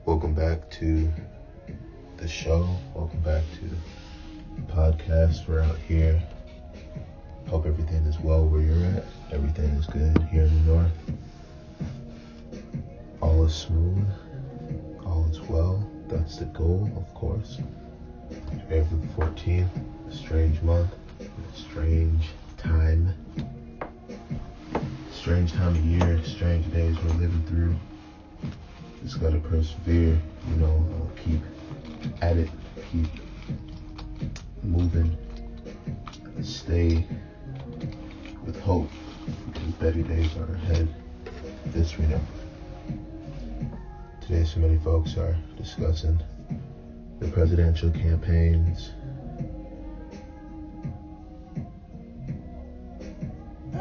Welcome back to the show. Welcome back to the podcast. We're out here. Hope everything is well where you're at. Everything is good here in the north. All is smooth. All is well. That's the goal, of course. April the 14th, a strange month, a strange time of year, strange days we're living through. Just gotta persevere, keep at it, keep moving, stay with hope, because better days are ahead. This we know. Today, so many folks are discussing the presidential campaigns,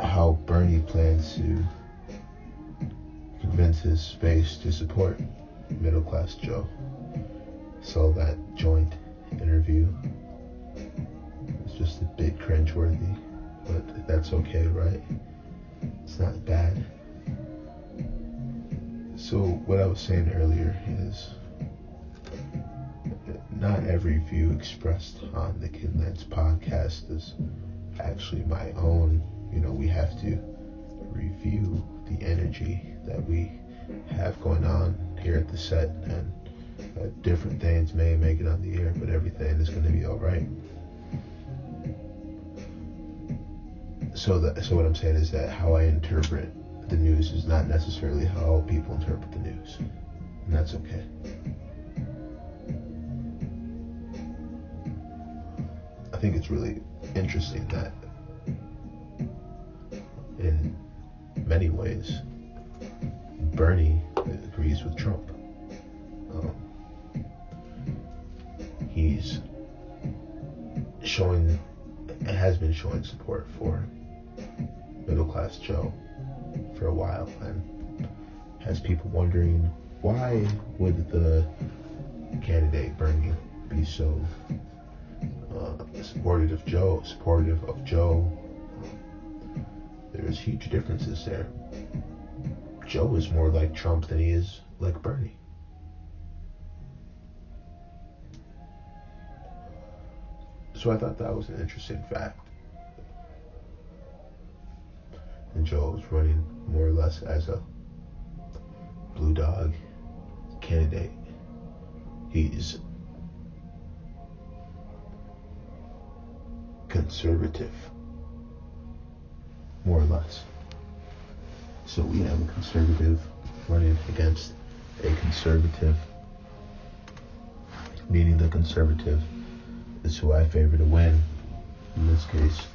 how Bernie plans to convince his base to support middle-class Joe. Saw that joint interview. It's just a bit cringeworthy, but that's okay, right? It's not bad. So what I was saying earlier is not every view expressed on the KinLance podcast is actually my own. We have to review the energy that we have going on here at the set, and different things may make it on the air, but everything is going to be all right. So what I'm saying is that how I interpret the news is not necessarily how people interpret the news, and that's okay. I think it's really interesting that in many ways Bernie agrees with Trump. He's has been showing support for middle-class Joe for a while, and has people wondering, why would the candidate Bernie be so supportive of Joe? There's huge differences there. Joe is more like Trump than he is like Bernie. So I thought that was an interesting fact. And Joe is running more or less as a blue dog candidate. He's conservative, more or less. So we have a conservative running against a conservative, meaning the conservative is who I favor to win. In this case,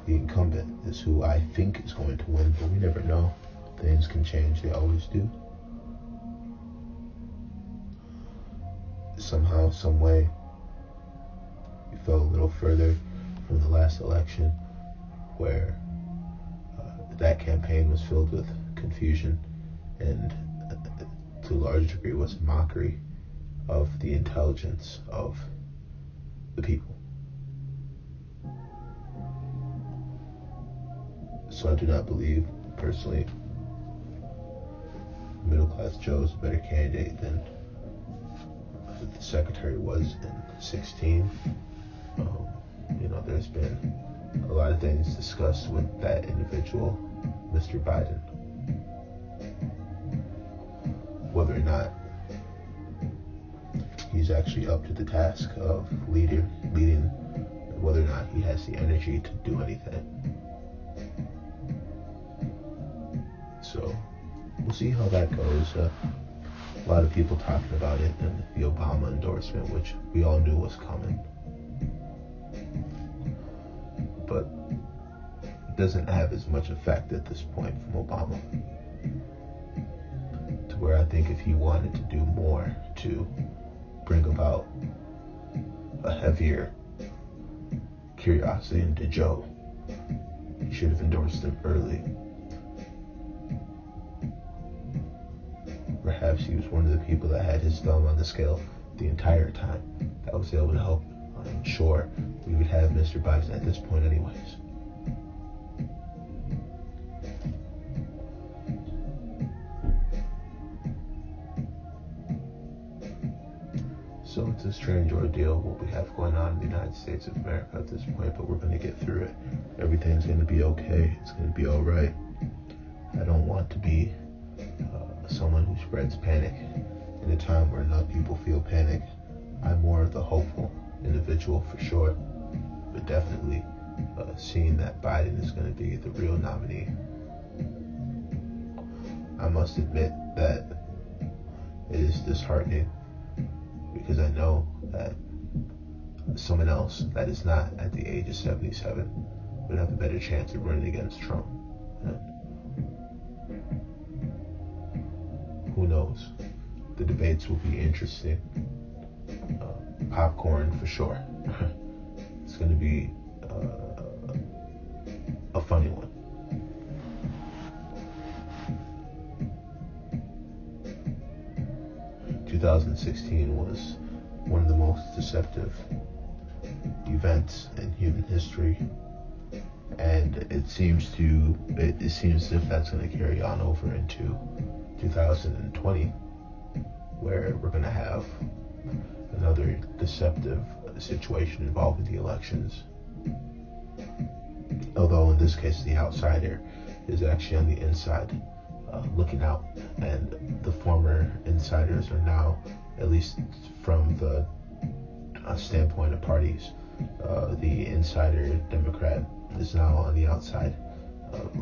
the incumbent is who I think is going to win, but we never know. Things can change, they always do. Somehow, some way, we fell a little further from the last election, where that campaign was filled with confusion and to a large degree was a mockery of the intelligence of the people. So I do not believe, personally, middle-class Joe is a better candidate than the secretary was in 2016. There's been a lot of things discussed with that individual, Mr. Biden. Whether or not he's actually up to the task of leading, whether or not he has the energy to do anything. So we'll see how that goes. A lot of people talking about it and the Obama endorsement, which we all knew was coming. But it doesn't have as much effect at this point from Obama. To where I think if he wanted to do more to bring about a heavier curiosity into Joe, he should have endorsed him early. Perhaps he was one of the people that had his thumb on the scale the entire time, that was able to help ensure we would have Mr. Biden at this point anyways. So it's a strange ordeal what we have going on in the United States of America at this point, but we're going to get through it. Everything's going to be okay. It's going to be all right. I don't want to be someone who spreads panic in a time where enough people feel panic. I'm more of the hopeful individual for sure, but definitely seeing that Biden is going to be the real nominee. I must admit that it is disheartening, because I know that someone else that is not at the age of 77 would have a better chance of running against Trump. And who knows? The debates will be interesting. Popcorn for sure. It's going to be a funny one. In 2016 was one of the most deceptive events in human history, and it seems as if that's going to carry on over into 2020, where we're going to have another deceptive situation involving the elections. Although in this case the outsider is actually on the inside looking out, and the former insiders are now, at least from the standpoint of parties, the insider Democrat is now on the outside,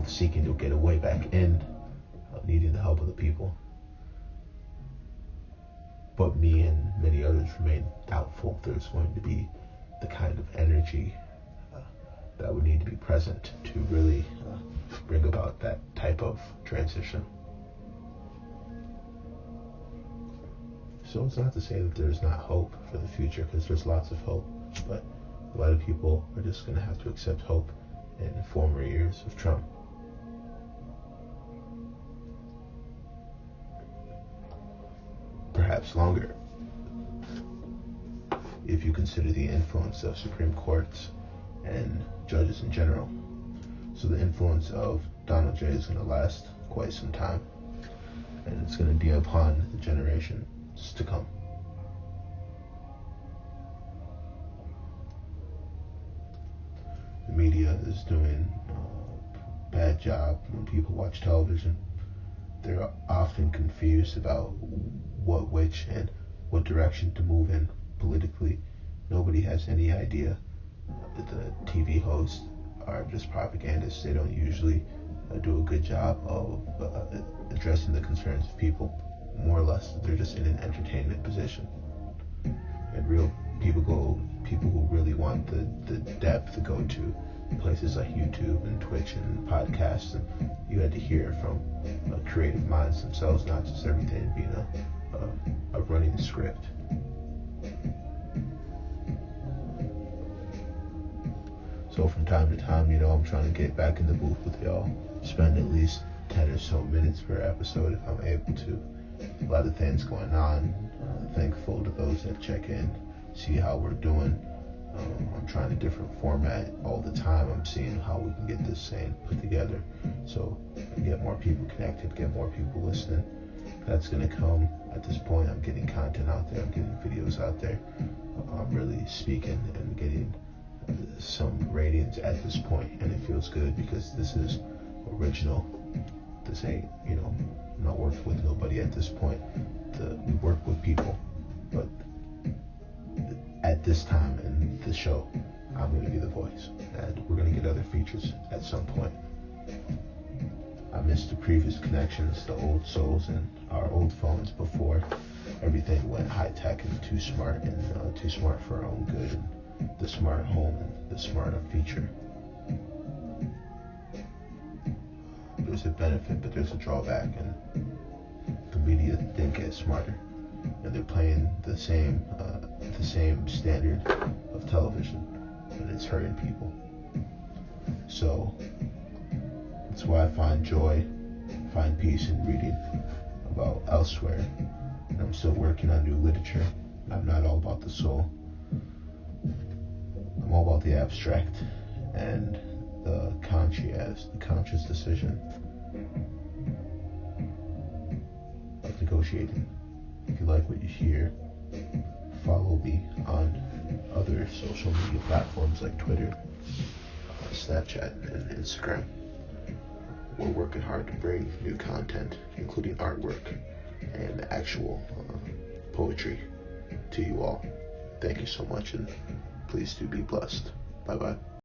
seeking to get a way back in, needing the help of the people. But me and many others remain doubtful if there's going to be the kind of energy that would need to be present to really bring about that type of transition. So it's not to say that there's not hope for the future, because there's lots of hope, but a lot of people are just going to have to accept hope in former years of Trump. Perhaps longer, if you consider the influence of Supreme Courts and judges in general. So the influence of Donald J. is going to last quite some time, and it's going to be upon the generations to come. The media is doing a bad job when people watch television. They're often confused about which and what direction to move in politically. Nobody has any idea. The TV hosts are just propagandists. They don't usually do a good job of addressing the concerns of people. More or less, they're just in an entertainment position. And real people who really want the depth to go to places like YouTube and Twitch and podcasts, and you had to hear from creative minds themselves, not just everything being a running script. So from time to time, I'm trying to get back in the booth with y'all, spend at least 10 or so minutes per episode if I'm able to. A lot of things going on. Thankful to those that check in, see how we're doing. I'm trying a different format all the time. I'm seeing how we can get this thing put together so get more people connected, get more people listening. That's going to come at this point. I'm getting content out there. I'm getting videos out there. I'm really speaking and getting some ratings at this point, and it feels good because this is original. This ain't, I'm not working with nobody at this point. We work with people, but at this time in the show, I'm going to be the voice, and we're going to get other features at some point. I missed the previous connections, the old souls and our old phones before everything went high tech and too smart for our own good, and the smart home and the smarter feature. There's a benefit, but there's a drawback, and the media didn't get smarter, and they're playing the same standard of television, and it's hurting people. So that's why I find peace in reading about elsewhere, and I'm still working on new literature. I'm not all about the soul. I'm all about the abstract and the conscious decision of negotiating. If you like what you hear, follow me on other social media platforms like Twitter, Snapchat, and Instagram. We're working hard to bring new content, including artwork and actual poetry, to you all. Thank you so much, and please do be blessed. Bye-bye.